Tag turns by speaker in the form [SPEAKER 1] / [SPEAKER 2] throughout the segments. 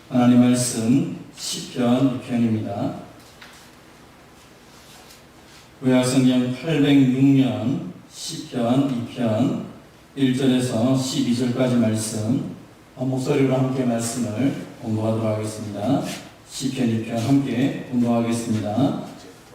[SPEAKER 1] 하나님 말씀 시편 2편입니다. 구약성경 806년 시편 2편 1절에서 12절까지 말씀, 목소리로 함께 말씀을 공부하도록 하겠습니다. 시편 2편 함께 공부하겠습니다.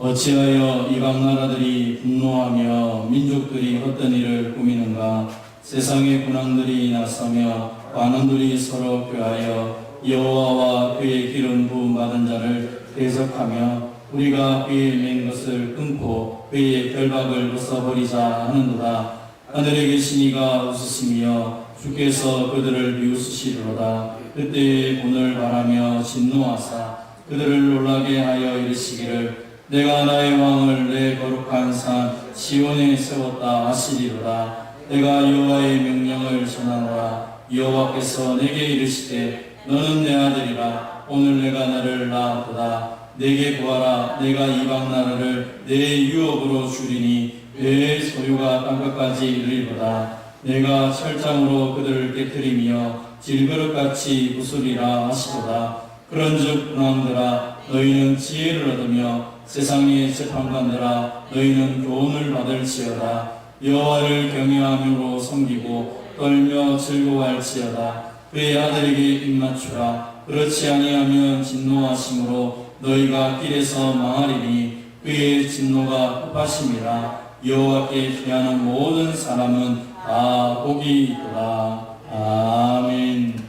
[SPEAKER 1] 어찌하여 이방 나라들이 분노하며 민족들이 헛된 일을 꾸미는가? 세상의 군왕들이 나서며 관원들이 서로 꾀하여 여호와와 그의 기름 부음 받은 자를 대적하며 우리가 그의 맨 것을 끊고 그의 결박을 벗어버리자 하는도다. 하늘에 계신 이가 웃으시며 주께서 그들을 비웃으시리로다. 그때의 분을 바라며 진노하사 그들을 놀라게 하여 이르시기를 내가 나의 왕을 내 거룩한 산 시온에 세웠다 하시리로다. 내가 여호와의 명령을 전하노라. 여호와께서 내게 이르시되 너는 내 아들이라. 오늘 내가 너를 낳았도다. 내게 구하라. 내가 이방 나라를 내 유업으로 주리니 내 소유가 땅끝까지 이르리로다. 내가 철장으로 그들을 깨뜨리며 질그릇같이 부수리라 하시도다. 그런즉 군왕들아 너희는 지혜를 얻으며 세상의 재판관들아 너희는 교훈을 받을지어다. 여호와를 경외함으로 섬기고 떨며 즐거워할지어다. 그의 아들에게 입맞추라. 그렇지 아니하면 진노하심으로 너희가 길에서 망하리니 그의 진노가 급하심이라. 여호와께 피하는 모든 사람은 다 복이 있도다. 아멘.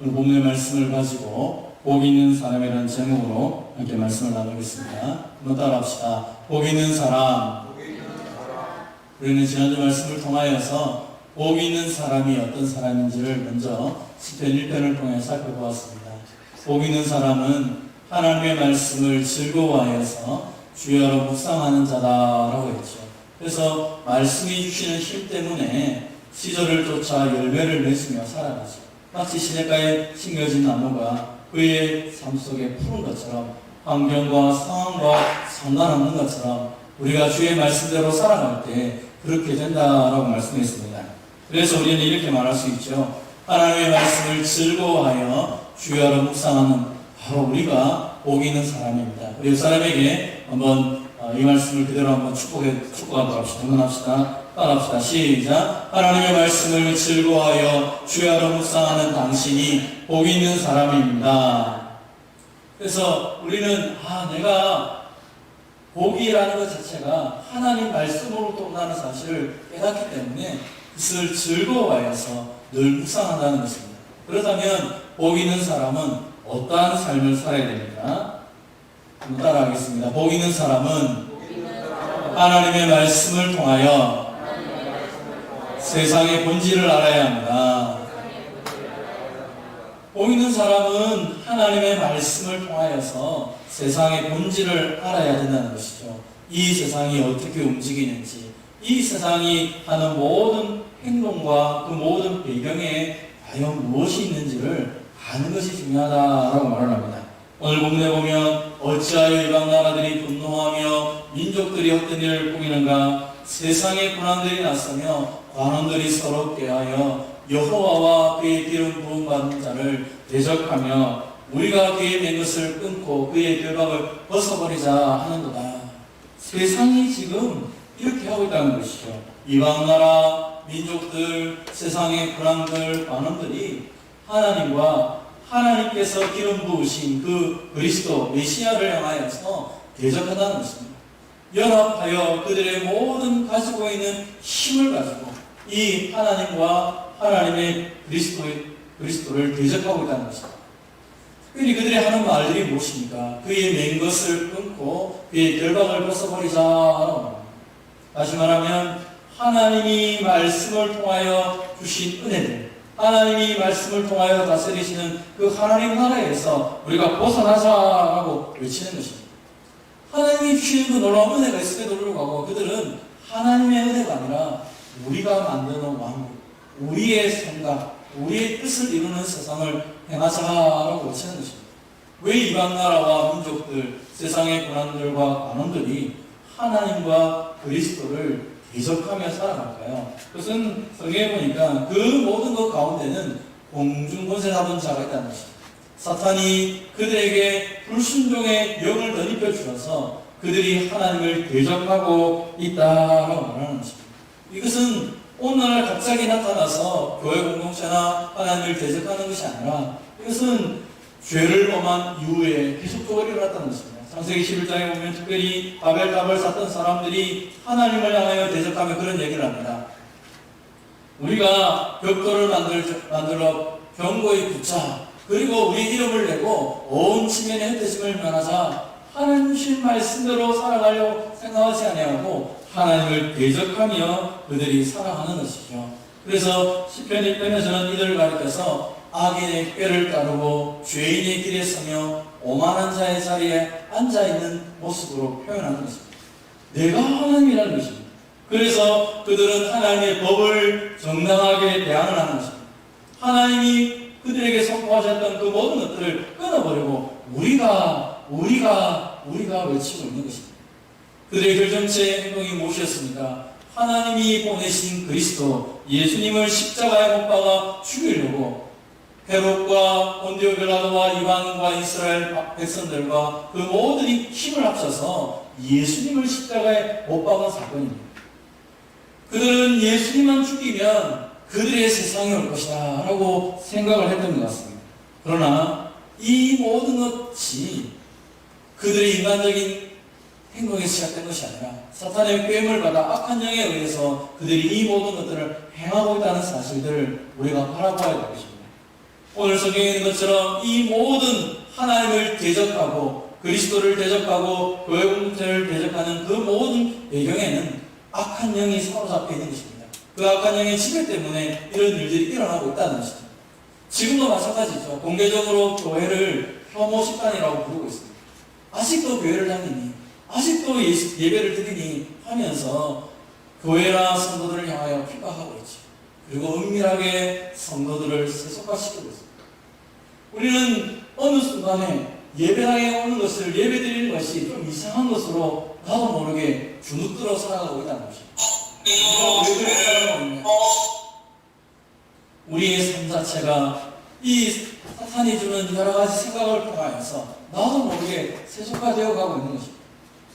[SPEAKER 1] 오늘 본문의 말씀을 가지고 복 있는 사람이라는 제목으로 함께 말씀을 나누겠습니다. 한번 따라합시다. 복 있는 사람. 우리는 지난주 말씀을 통하여서 복 있는 사람이 어떤 사람인지를 먼저 시편 1편을 통해 살펴보았습니다. 복 있는 사람은 하나님의 말씀을 즐거워하여서 주야로 묵상하는 자다라고 했죠. 그래서 말씀이 주시는 힘 때문에 시절을 쫓아 열매를 맺으며 살아가죠. 마치 시냇가에 심겨진 나무가 그의 삶 속에 푸른 것처럼 환경과 상황과 상관없는 것처럼 우리가 주의 말씀대로 살아갈 때 그렇게 된다라고 말씀했습니다. 그래서 우리는 이렇게 말할 수 있죠. 하나님의 말씀을 즐거워하여 주야로 묵상하는 바로 우리가 복 있는 사람입니다. 우리 그 사람에게 한번 이 말씀을 그대로 한번 축복하도록 합시다. 한번 합시다. 따라합시다. 시작. 하나님의 말씀을 즐거워하여 주야로 묵상하는 당신이 복 있는 사람입니다. 그래서 우리는 내가 복이라는 것 자체가 하나님 말씀으로부터 온다는 사실을 깨닫기 때문에 그것을 즐거워하여서 늘 묵상한다는 것입니다. 그렇다면 복 있는 사람은 어떠한 삶을 살아야 됩니까? 한번 따라하겠습니다. 복 있는 사람은 하나님의 말씀을 통하여 세상의 본질을 알아야 합니다. 복 있는 사람은 하나님의 말씀을 통하여서 세상의 본질을 알아야 된다는 것이죠. 이 세상이 어떻게 움직이는지, 이 세상이 하는 모든 행동과 그 모든 배경에 과연 무엇이 있는지를 아는 것이 중요하다라고 말을 합니다. 오늘 본문에 보면 어찌하여 이방 나라들이 분노하며 민족들이 헛된 일을 꾸미는가? 세상의 군왕들이 나서며 관원들이 서로 꾀하여 여호와와 그의 기름 부음 받은 자를 대적하며 우리가 그의 맨 것을 끊고 그의 결박을 벗어버리자 하는도다. 세상이 지금 이렇게 하고 있다는 것이죠. 이방 나라 민족들, 세상의 군왕들, 관원들이 하나님과 하나님께서 기름 부으신 그 그리스도 메시아를 향하여서 대적하다는 것입니다. 연합하여 그들의 모든 가지고 있는 힘을 가지고 이 하나님과 하나님의 그리스도를 대적하고 있다는 것입니다. 특별히 그들이 하는 말들이 무엇입니까? 그의 맨 것을 끊고 그의 결박을 벗어버리자라고 합니다. 다시 말하면 하나님이 말씀을 통하여 주신 은혜들, 하나님이 말씀을 통하여 다스리시는 그 하나님 나라에서 우리가 벗어나자라고 외치는 것입니다. 하나님이 주시는 그 놀라운 은혜가 있을 때도 불구하고 그들은 하나님의 은혜가 아니라 우리가 만드는 왕국, 우리의 생각, 우리의 뜻을 이루는 세상을 행하자라고 외치는 것입니다. 왜 이방 나라와 민족들, 세상의 군왕들과 관원들이 하나님과 그리스도를 대적하며 살아갈까요? 그것은 성경에 보니까 그 모든 것 가운데는 공중권세 잡은 자가 있다는 것입니다. 사탄이 그들에게 불순종의 영을 덧입혀 주어서 그들이 하나님을 대적하고 있다라고 말하는 것입니다. 이것은 오늘날 갑자기 나타나서 교회 공동체나 하나님을 대적하는 것이 아니라 이것은 죄를 범한 이후에 계속적으로 일어났다는 것입니다. 창세기 11장에 보면 특별히 바벨탑을 쌓던 사람들이 하나님을 향하여 대적하며 그런 얘기를 합니다. 우리가 벽돌을 만들어 경고에 붙자, 그리고 우리 이름을 내고 온 지면에 흩어짐을 면하자. 하나님 주신 말씀대로 살아가려고 생각하지 아니하고 하나님을 대적하며 그들이 살아가는 것이죠. 그래서 시편 1편에서는 이들을 가리켜서 악인의 꾀를 따르고 죄인의 길에 서며 오만한 자의 자리에 앉아있는 모습으로 표현하는 것입니다. 내가 하나님이라는 것입니다. 그래서 그들은 하나님의 법을 정당하게 대항을 하는 것입니다. 하나님이 그들에게 선포하셨던 그 모든 것들을 끊어버리고 우리가 외치고 있는 것입니다. 그들의 결정체의 행동이 무엇이었습니까? 하나님이 보내신 그리스도 예수님을 십자가에 못 박아 죽이려고 헤롯과 본디오 빌라도와 이방인과 이스라엘 백성들과 그 모든 힘을 합쳐서 예수님을 십자가에 못 박은 사건입니다. 그들은 예수님만 죽이면 그들의 세상이 올 것이다 라고 생각을 했던 것 같습니다. 그러나 이 모든 것이 그들의 인간적인 행동에 시작된 것이 아니라 사탄의 꾀임을 받아 악한 영에 의해서 그들이 이 모든 것들을 행하고 있다는 사실들을 우리가 바라봐야 될 것입니다. 오늘 성경에 있는 것처럼 이 모든 하나님을 대적하고 그리스도를 대적하고 교회 공동체를 대적하는 그 모든 배경에는 악한 영이 사로잡혀 있는 것입니다. 그 악한 영의 지배 때문에 이런 일들이 일어나고 있다는 것이죠. 지금도 마찬가지죠. 공개적으로 교회를 혐오 집단이라고 부르고 있습니다. 아직도 교회를 다니니, 아직도 예배를 드리니 하면서 교회나 성도들을 향하여 핍박하고 있죠. 그리고 은밀하게 성도들을 세속화시키고 있습니다. 우리는 어느 순간에 예배당에 오는 것을 예배드리는 것이 좀 이상한 것으로 나도 모르게 주눅들어 살아가고 있다는 것입니다. 왜 그렇게 살아가고 있냐? 우리의 삶 자체가 이 사탄이 주는 여러 가지 생각을 통하여서 나도 모르게 세속화되어 가고 있는 것입니다.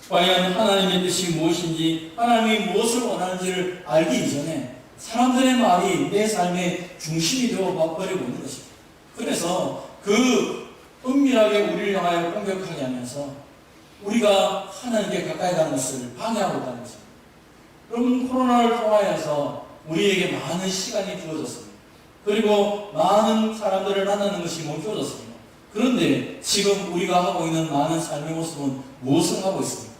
[SPEAKER 1] 과연 하나님의 뜻이 무엇인지, 하나님이 무엇을 원하는지를 알기 이전에 사람들의 말이 내 삶의 중심이 되어버리고 있는 것입니다. 그래서 그 은밀하게 우리를 향하여 공격하게 하면서 우리가 하나님께 가까이 가는 것을 방해하고 있다는 것입니다. 여러분, 코로나를 통하여서 우리에게 많은 시간이 주어졌습니다. 그리고 많은 사람들을 만나는 것이 멈춰졌습니다. 그런데 지금 우리가 하고 있는 많은 삶의 모습은 무엇을 하고 있습니까?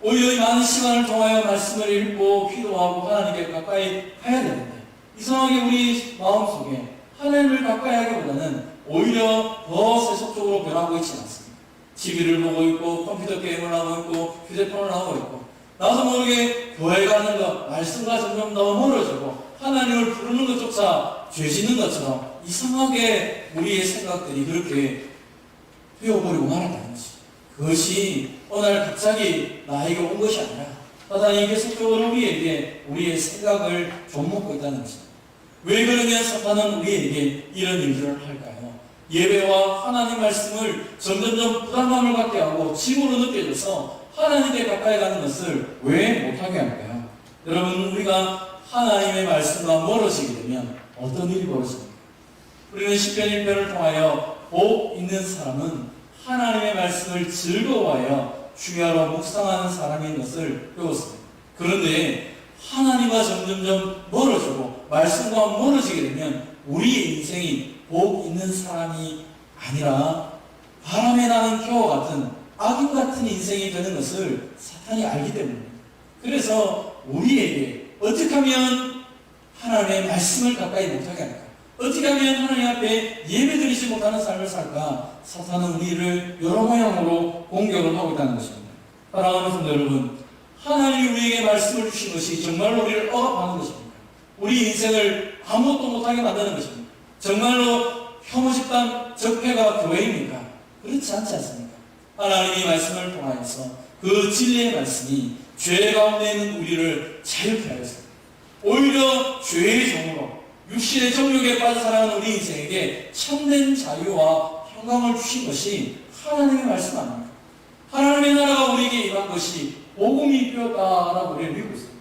[SPEAKER 1] 오히려 이 많은 시간을 통하여 말씀을 읽고 기도하고 하나님께 가까이 가야 되는데 이상하게 우리 마음속에 하나님을 가까이 하기보다는 오히려 더 세속적으로 변하고 있지는 않습니다. TV를 보고 있고 컴퓨터 게임을 하고 있고 휴대폰을 하고 있고 나도 모르게 교회 가는 것, 말씀과 점점 더 멀어지고 하나님을 부르는 것조차 죄 짓는 것처럼 이상하게 우리의 생각들이 그렇게 되어버리고 말았다는 것이, 그것이 오늘 갑자기 나에게 온 것이 아니라 사탄이 계속적으로 우리에게 우리의 생각을 좀먹고 있다는 것입니다. 왜 그러면 사탄은 우리에게 이런 일들을 할까요? 예배와 하나님 말씀을 점점점 부담감을 갖게 하고 짐으로 느껴져서 하나님께 가까이 가는 것을 왜 못하게 할까요? 여러분, 우리가 하나님의 말씀과 멀어지게 되면 어떤 일이 벌어집니까? 우리는 시편 1편을 통하여 복 있는 사람은 하나님의 말씀을 즐거워하여 주야로 묵상하는 사람인 것을 배웠습니다. 그런데 하나님과 점점점 멀어지고 말씀과 멀어지게 되면 우리의 인생이 복 있는 사람이 아니라 바람에 나는 겨와 같은 악인 같은 인생이 되는 것을 사탄이 알기 때문입니다. 그래서 우리에게 어떻게 하면 하나님의 말씀을 가까이 못하게 할까? 어떻게 하면 하나님 앞에 예배드리지 못하는 삶을 살까? 사탄은 우리를 여러 모양으로 공격을 하고 있다는 것입니다. 사랑하는 성도 여러분, 하나님이 우리에게 말씀을 주신 것이 정말로 우리를 억압하는 것입니까? 우리 인생을 아무것도 못하게 만드는 것입니까? 정말로 혐오 집단 적폐가 교회입니까? 그렇지 않지 않습니까? 하나님이 말씀을 통하여서 그 진리의 말씀이 죄 가운데 있는 우리를 자유케 하였습니다. 오히려 죄의 종으로 육신의 정욕에 빠져 살아가는 우리 인생에게 참된 자유와 평강을 주신 것이 하나님의 말씀 아닙니까? 하나님의 나라가 우리에게 임한 것이 복음이 되었다라고 우리는 믿고 있습니다.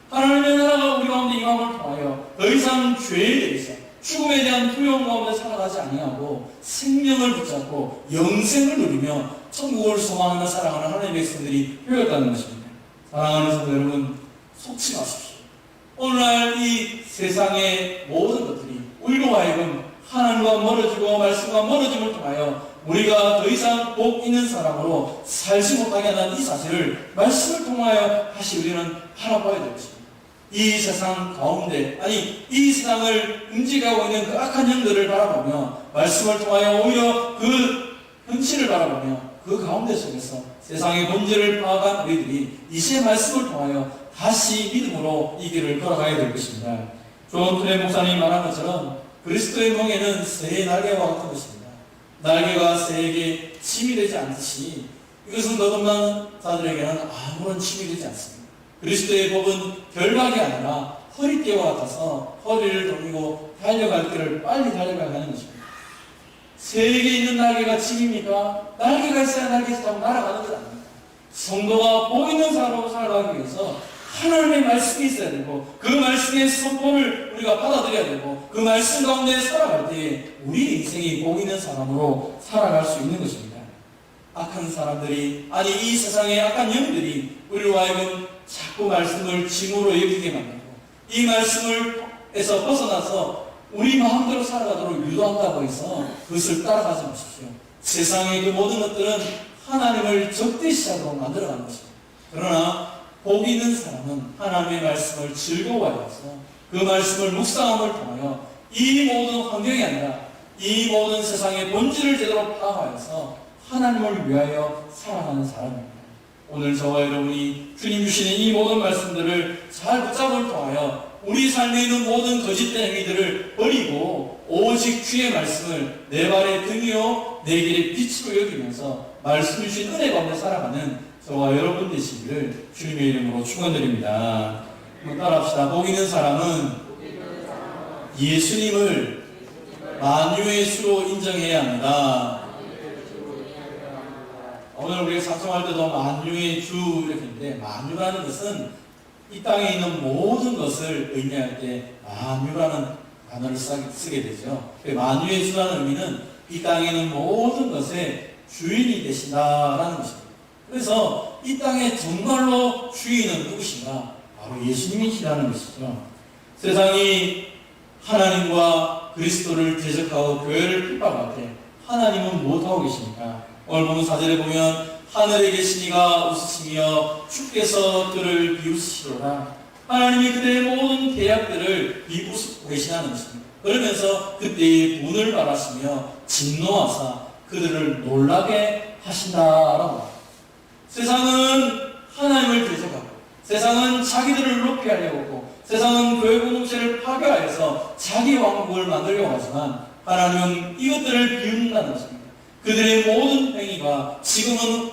[SPEAKER 1] 하나님의 나라가 우리 가운데 임함을 통하여 더 이상 죄에 대해서 죽음에 대한 두려움 가운데 살아가지 아니하고 생명을 붙잡고 영생을 누리며 천국을 소망하며 사랑하는 하나님의 백성들이 되었다는 것입니다. 사랑하는 성도 여러분, 속지 마십시오. 오늘날 이 세상의 모든 것들이 우리로 하여금 하나님과 멀어지고 말씀과 멀어짐을 통하여 우리가 더 이상 복 있는 사람으로 살지 못하게 하는 이 사실을 말씀을 통하여 다시 우리는 바라봐야 될 것입니다. 이 세상 가운데, 이 세상을 움직이고 있는 그 악한 형들을 바라보며 말씀을 통하여 오히려 그 현실을 바라보며 그 가운데 속에서 세상의 본질을 파악한 우리들이 이제 말씀을 통하여 다시 믿음으로 이 길을 걸어가야 될 것입니다. 존 트레 목사님이 말한 것처럼 그리스도의 멍에는 새의 날개와 같은 것입니다. 날개가 새에게 침이 되지 않듯이 이것은 거듭난 자들에게는 아무런 침이 되지 않습니다. 그리스도의 법은 결박이 아니라 허리띠와 같아서 허리를 돌리고 달려갈 길을 빨리 달려가야 하는 것입니다. 새에게 있는 날개가 침입니까? 날개가 있어야 날개에서 타고 날아가는 것 아닙니까? 성도가 복 있는 사람으로 살아가기 위해서 하나님의 말씀이 있어야 되고 그 말씀의 선포를 우리가 받아들여야 되고 그 말씀 가운데 살아갈 때 우리 인생이 복 있는 사람으로 살아갈 수 있는 것입니다. 악한 사람들이, 이 세상의 악한 영들이 우리로 하여금 자꾸 말씀을 짐으로 여기게 만들고 이 말씀에서 벗어나서 우리 마음대로 살아가도록 유도한다고 해서 그것을 따라가지 마십시오. 세상의 그 모든 것들은 하나님을 적대시하도록 만들어가는 것입니다. 그러나 복 있는 사람은 하나님의 말씀을 즐거워하여서 그 말씀을 묵상함을 통하여 이 모든 환경이 아니라 이 모든 세상의 본질을 제대로 파악하여서 하나님을 위하여 살아가는 사람입니다. 오늘 저와 여러분이 주님 주시는 이 모든 말씀들을 잘 붙잡을 통하여 우리 삶에 있는 모든 거짓된 행위들을 버리고 오직 주의 말씀을 내 발의 등이요 내 길의 빛으로 여기면서 말씀 주신 은혜 가운데 살아가는 저와 여러분 되시기를 주님의 이름으로 축원드립니다. 한번 따라합시다. 복 있는 사람은 예수님을 만유의 수로 인정해야 합니다. 오늘 우리가 찬송할 때도 만유의 주 이렇게 했는데, 만유라는 것은 이 땅에 있는 모든 것을 의미할 때 만유라는 단어를 쓰게 되죠. 만유의 주라는 의미는 이 땅에 있는 모든 것의 주인이 되신다라는 것입니다. 그래서 이 땅에 정말로 주인은 누구신가? 바로 예수님이시라는 것이죠. 세상이 하나님과 그리스도를 대적하고 교회를 핍박할 때 하나님은 무엇하고 계십니까? 오늘 보는 4절에 보면 하늘에 계신 이가 웃으시며 주께서 그를 비웃으시도다. 하나님이 그들의 모든 계약들을 비웃고 계시다는 것입니다. 그러면서 그때의 분을 바라시며 진노하사 그들을 놀라게 하신다라고 합니다. 세상은 하나님을 대적하고 세상은 자기들을 높이 하려고 하고 세상은 교회 공동체를 파괴하여서 자기 왕국을 만들려고 하지만 하나님은 이것들을 비웃는다는 것입니다. 그들의 모든 행위가 지금은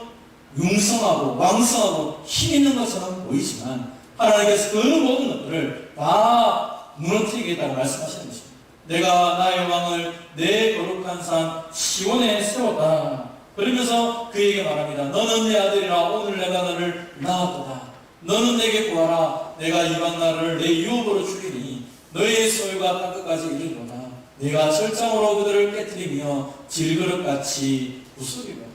[SPEAKER 1] 융성하고 왕성하고 힘 있는 것처럼 보이지만 하나님께서 그 모든 것들을 다 무너뜨리겠다고 말씀하시는 것입니다. 내가 나의 왕을 내 거룩한 산 시온에 세웠다. 그러면서 그에게 말합니다. 너는 내 아들이라 오늘 내가 너를 낳았도다. 너는 내게 구하라. 내가 이방 나라를 내 유업으로 주리니 너의 소유가 땅끝까지 이르리로다. 내가 절장으로 그들을 깨뜨리며 질그릇같이 부수리로다.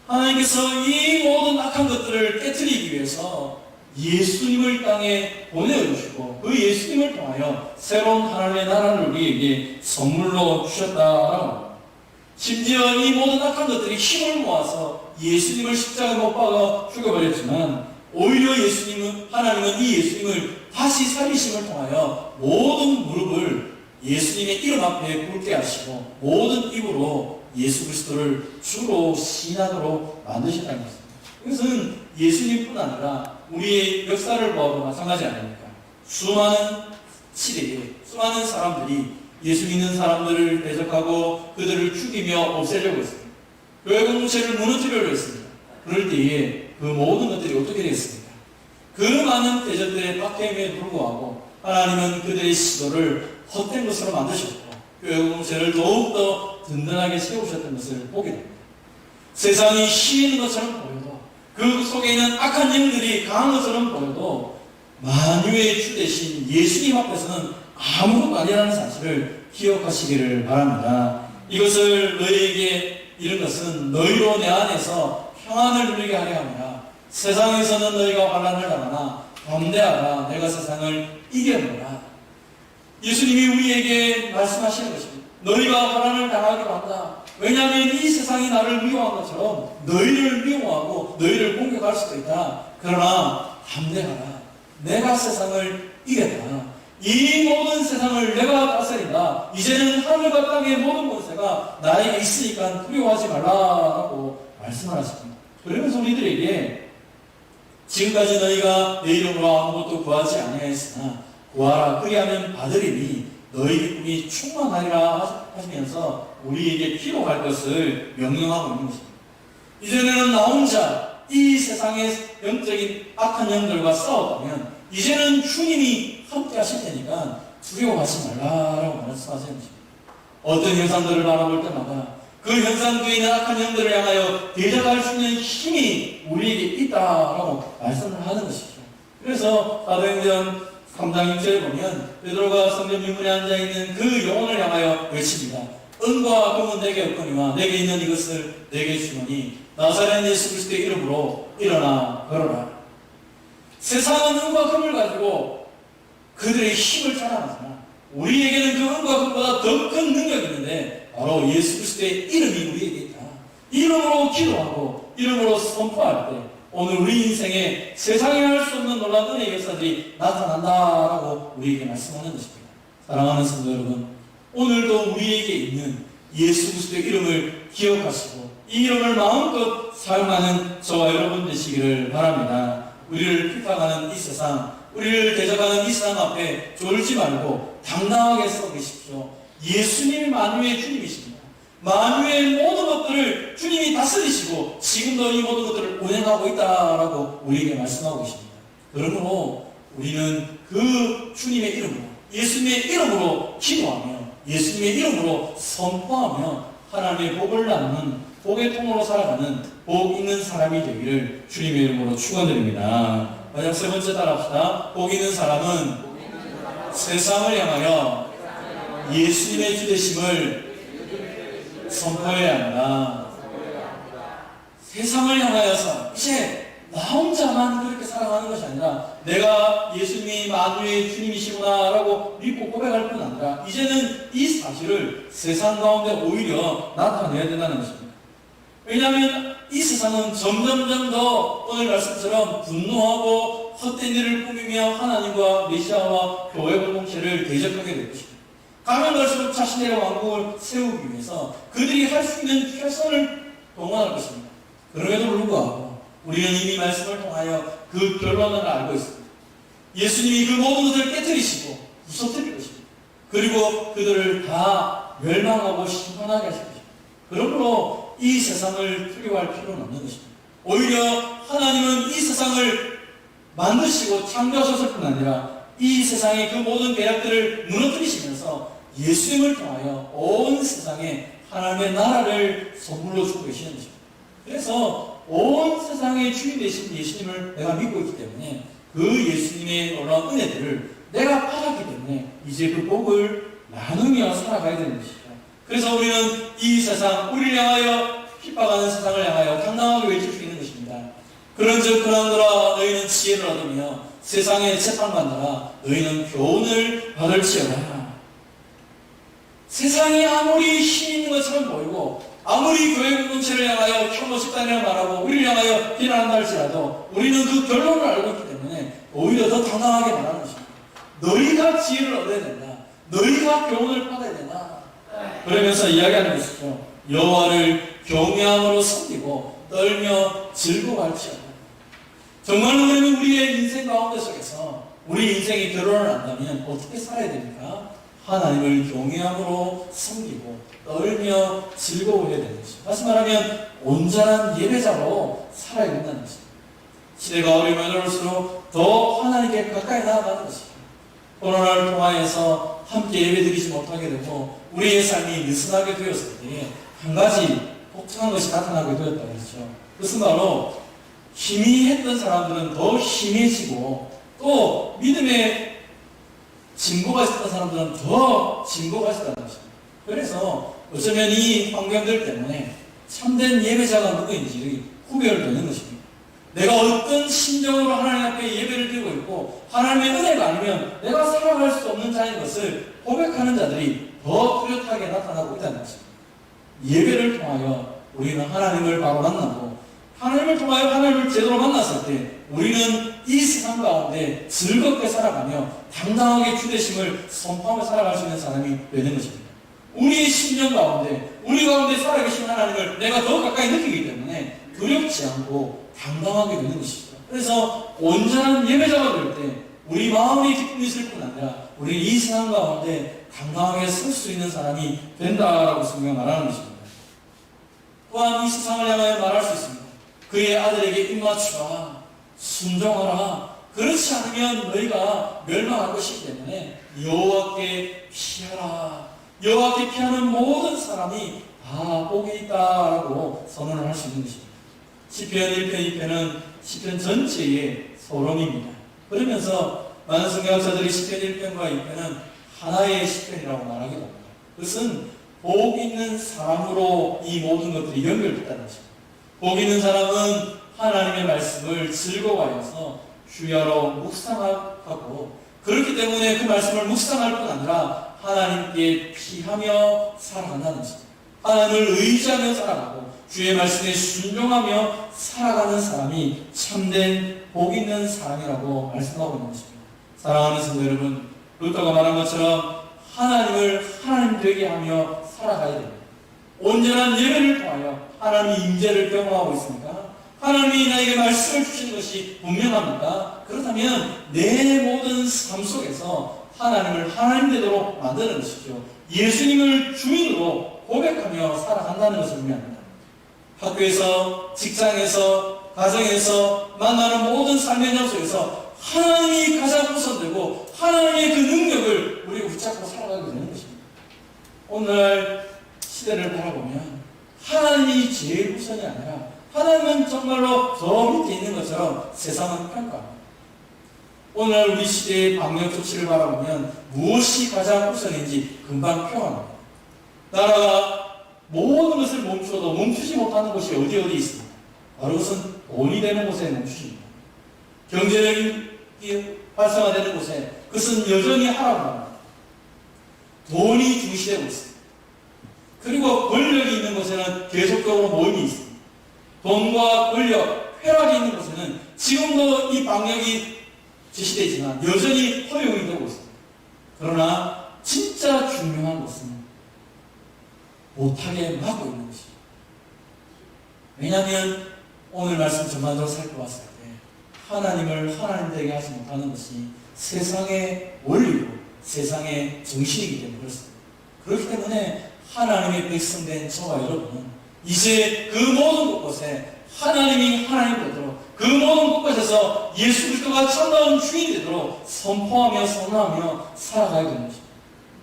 [SPEAKER 1] 하나님께서 이 모든 악한 것들을 깨뜨리기 위해서 예수님을 땅에 보내주시고 그 예수님을 통하여 새로운 하나님의 나라를 우리에게 선물로 주셨다라고 합니다. 심지어 이 모든 악한 것들이 힘을 모아서 예수님을 십자가에 못 박아 죽여버렸지만 오히려 하나님은 이 예수님을 다시 살리심을 통하여 모든 무릎을 예수님의 이름 앞에 꿇게 하시고 모든 입으로 예수 그리스도를 주로 시인하도록 만드셨다는 것입니다. 이것은 예수님뿐 아니라 우리의 역사를 보아도 마찬가지 아닙니까? 수많은 시대에 수많은 사람들이 예수 믿는 사람들을 대적하고 그들을 죽이며 없애려고 했습니다. 교회 공동체를 무너뜨리려고 했습니다. 그럴 때에 그 모든 것들이 어떻게 되겠습니까? 그 많은 대적들의 박해임에 불구하고 하나님은 그들의 시도를 헛된 것으로 만드셨고 교회 공동체를 더욱더 든든하게 세우셨던 것을 보게 됩니다. 세상이 힘 있는 것처럼 보여도 그 속에 있는 악한 영들이 강한 것처럼 보여도 만유의 주 되신 예수님 앞에서는 아무것도 아니라는 사실을 기억하시기를 바랍니다. 이것을 너희에게 이른 것은 너희로 내 안에서 평안을 누리게 하려 함이라. 세상에서는 너희가 환난을 당하나 담대하라. 내가 세상을 이겨노라. 예수님이 우리에게 말씀하시는 것입니다. 너희가 환난을 당하기도 한다. 왜냐하면 이 세상이 나를 미워한 것처럼 너희를 미워하고 너희를 공격할 수도 있다. 그러나 담대하라. 내가 세상을 이겼다. 이 모든 세상을 내가 다스린다. 이제는 하늘과 땅의 모든 권세가 나에게 있으니까 두려워하지 말라라고 말씀을 하십니다. 그러면서 우리들에게 지금까지 너희가 내 이름으로 아무것도 구하지 아니하였으나 구하라. 그리하면 받으리니 너희 기쁨이 충만하리라 하시면서 우리에게 필요할 것을 명령하고 있는 것입니다. 이전에는 나 혼자 이 세상의 영적인 악한 영들과 싸웠다면 이제는 주님이 함께 하실 테니까 두려워하지 말라라고 말씀하시는 것입니다. 어떤 현상들을 바라볼 때마다 그 현상 뒤에 있는 악한 영들을 향하여 대적할 수 있는 힘이 우리에게 있다라고 말씀을 하는 것이죠. 그래서 사도행전 3장 6절에 보면 베드로가 성전 미문에 앉아있는 그 영혼을 향하여 외칩니다. 은과 금은 내게 없거니와 내게 있는 이것을 내게 주노니 나사렛 예수 그리스도의 이름으로 일어나 걸어라. 세상은 은과 금을 가지고 그들의 힘을 자랑하지만 우리에게는 그 은과 금보다 더 큰 능력이 있는데 바로 예수 그리스도의 이름이 우리에게 있다. 이름으로 기도하고 이름으로 선포할 때 오늘 우리 인생에 세상에 할 수 없는 놀라운 은혜의 역사들이 나타난다라고 우리에게 말씀하는 것입니다. 사랑하는 성도 여러분, 오늘도 우리에게 있는 예수 그리스도의 이름을 기억하시고 이 이름을 마음껏 사용하는 저와 여러분 되시기를 바랍니다. 우리를 핍박하는 이 세상, 우리를 대적하는 이 세상 앞에 졸지 말고 당당하게 서 계십시오. 예수님이 만유의 주님이십니다. 만유의 모든 것들을 주님이 다스리시고 지금도 이 모든 것들을 운행하고 있다라고 우리에게 말씀하고 계십니다. 그러므로 우리는 그 주님의 이름으로 예수님의 이름으로 기도하며 예수님의 이름으로 선포하며 하나님의 복을 나누는 복의 통로로 살아가는 복 있는 사람이 되기를 주님의 이름으로 축원드립니다. 마지막 세 번째 따라합시다. 복 있는 사람은 세상을 향하여 예수님의 주되심을 선포해야 합니다. 세상을 향하여서 이제 나 혼자만 그렇게 살아가는 것이 아니라 내가 예수님이 만유의 주님이시구나 라고 믿고 고백할 뿐 아니라 이제는 이 사실을 세상 가운데 오히려 나타내야 된다는 것입니다. 왜냐하면 이 세상은 점점점 더 오늘 말씀처럼 분노하고 헛된 일을 꾸미며 하나님과 메시아와 교회 공동체를 대적하게 될 것입니다. 가면 갈수록 자신의 왕국을 세우기 위해서 그들이 할 수 있는 최선을 동원할 것입니다. 그럼에도 불구하고 우리는 이미 말씀을 통하여 그 결론을 알고 있습니다. 예수님이 그 모든 것을 깨뜨리시고 부서뜨릴 것입니다. 그리고 그들을 다 멸망하고 심판하게 하실 것입니다. 그러므로 이 세상을 두려워할 필요는 없는 것입니다. 오히려 하나님은 이 세상을 만드시고 창조하셨을 뿐 아니라 이 세상의 그 모든 계략들을 무너뜨리시면서 예수님을 통하여 온 세상에 하나님의 나라를 선물로 주고 계시는 것입니다. 그래서 온 세상의 주인 되신 예수님을 내가 믿고 있기 때문에 그 예수님의 놀라운 은혜들을 내가 받았기 때문에 이제 그 복을 나누며 살아가야 되는 것이죠. 그래서 우리는 이 세상, 우리를 향하여 핍박하는 세상을 향하여 당당하게 외칠 수 있는 것입니다. 그런즉 그러노라 너희는 지혜를 얻으며 세상에 재판받느라 너희는 교훈을 받을지어다. 세상이 아무리 힘 있는 것처럼 보이고 아무리 교회 공동체를 향하여 혐오 집단이라고 말하고 우리를 향하여 비난한다 할지라도 우리는 그 결론을 알고 있기 때문에 오히려 더 당당하게 말하는 것입니다. 너희가 지혜를 얻어야 된다. 너희가 교훈을 받아야 된다. 그러면서 이야기하는 것이죠. 여호와를 경외함으로 섬기고 떨며 즐거워할지어다. 정말로 우리는 우리의 인생 가운데 속에서 우리 인생의 결론을 안다면 어떻게 살아야 됩니까? 하나님을 경외함으로 섬기고 떨며 즐거워해야 되는 것입니다. 다시 말하면 온전한 예배자로 살아야 된다는 것입니다. 시대가 어리면 어릴수록 더 하나님께 가까이 나아가는 것입니다. 코로나를 통하여서 함께 예배드리지 못하게 되고 우리의 삶이 느슨하게 되었을 때에 한 가지 복잡한 것이 나타나게 되었다 그랬죠. 그것은 바로 희미했던 사람들은 더 희미해지고 또 믿음의 진보가 있었던 사람들은 더 진보가 있었다는 것입니다. 그래서 어쩌면 이 환경들 때문에 참된 예배자가 누구인지 구별되는 것입니다. 내가 어떤 심정으로 하나님 앞에 예배를 드리고 있고 하나님의 은혜가 아니면 내가 살아갈 수 없는 자인 것을 고백하는 자들이 더 뚜렷하게 나타나고 있다는 것입니다. 예배를 통하여 우리는 하나님을 바로 만나고 하나님을 통하여 하나님을 제대로 만났을 때 우리는 이 세상 가운데 즐겁게 살아가며 당당하게 주되심을 선포하며 살아갈 수 있는 사람이 되는 것입니다. 우리의 심령 가운데 우리 가운데 살아계신 하나님을 내가 더 가까이 느끼기 때문에 두렵지 않고 당당하게 되는 것이죠. 그래서 온전한 예배자가 될 때 우리 마음이 기쁨이 있을 뿐 아니라 우리 이 세상 가운데 당당하게 설 수 있는 사람이 된다라고 성경 말하는 것입니다. 또한 이 세상을 향하여 말할 수 있습니다. 그의 아들에게 입맞추라, 순종하라. 그렇지 않으면 너희가 멸망할 것이기 때문에 여호와께 피하라. 여호와께 피하는 모든 사람이 다 복이 있다라고 선언을 할 수 있는 것입니다. 시편 1편, 2편은 시편 전체의 소름입니다. 그러면서 많은 성경학자들이 시편 1편과 2편은 하나의 시편이라고 말하기도 합니다. 그것은 복 있는 사람으로 이 모든 것들이 연결됐다는 것입니다. 복 있는 사람은 하나님의 말씀을 즐거워하여서 주야로 묵상하고 그렇기 때문에 그 말씀을 묵상할 뿐 아니라 하나님께 피하며 살아간다는 것입니다. 하나님을 의지하며 살아가고 주의 말씀에 순종하며 살아가는 사람이 참된 복 있는 사람이라고 말씀하고 있는 것입니다. 사랑하는 성도 여러분, 루터가 말한 것처럼 하나님을 하나님 되게 하며 살아가야 됩니다. 온전한 예배를 통하여 하나님의 임재를 경험하고 있습니까? 하나님이 나에게 말씀을 주시는 것이 분명합니까? 그렇다면 내 모든 삶 속에서 하나님을 하나님 되도록 만드는 것이죠. 예수님을 주인으로 고백하며 살아간다는 것을 의미합니다. 학교에서, 직장에서, 가정에서 만나는 모든 삶의 장소에서 하나님이 가장 우선되고 하나님의 그 능력을 우리가 붙잡고 살아가게 되는 것입니다. 오늘 시대를 바라보면 하나님이 제일 우선이 아니라 하나님은 정말로 저 밑에 있는 것처럼 세상은 평가합니다. 오늘 우리 시대의 방역 조치를 바라보면 무엇이 가장 우선인지 금방 표현합니다. 나라가 모든 것을 멈춰도 멈추지 못하는 곳이 어디 있습니다. 바로 그것은 돈이 되는 곳에 멈추십니다. 경제력이 활성화되는 곳에 그것은 여전히 하라고 합니다. 돈이 중시되고 있습니다. 그리고 권력이 있는 곳에는 계속적으로 모임이 있습니다. 돈과 권력, 쾌락이 있는 곳에는 지금도 이 방역이 제시되지만 여전히 허용이 되고 있습니다. 그러나 진짜 중요한 것은 못하게 막고 있는 것이죠. 왜냐하면 오늘 말씀 전반적으로 살펴봤을 때 하나님을 하나님 되게 하지 못하는 것이 세상의 원리고 세상의 정신이기 때문에 그렇습니다. 그렇기 때문에 하나님의 백성된 저와 여러분은 이제 그 모든 곳곳에 하나님이 하나님 되도록 그 모든 곳곳에서 예수 그리스도가 참다운 주인이 되도록 선포하며 선언하며 살아가야 되는 것입니다.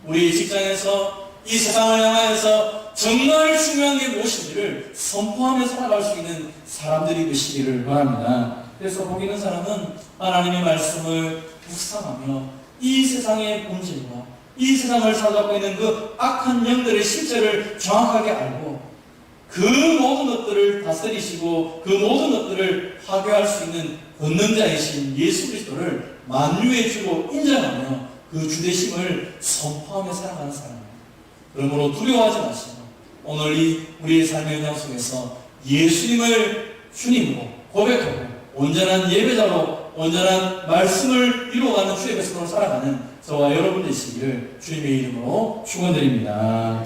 [SPEAKER 1] 우리 직장에서 이 세상을 향하여서 정말 중요한 게 무엇인지를 선포하며 살아갈 수 있는 사람들이 되시기를 바랍니다. 그래서 복 있는 사람은 하나님의 말씀을 묵상하며 이 세상의 본질과 이 세상을 살아가고 있는 그 악한 영들의 실제를 정확하게 알고 그 모든 것들을 다스리시고 그 모든 것들을 파괴할 수 있는 권능자이신 예수 그리스도를 만유의 주로 인정하며 그 주되심을 선포하며 살아가는 사람입니다. 그러므로 두려워하지 마시고 오늘 우리의 삶의 현장 속에서 예수님을 주님으로 고백하고 온전한 예배자로 온전한 말씀을 이루어가는 주의 백성으로 살아가는 저와 여러분 되시기를 주님의 이름으로 축원드립니다.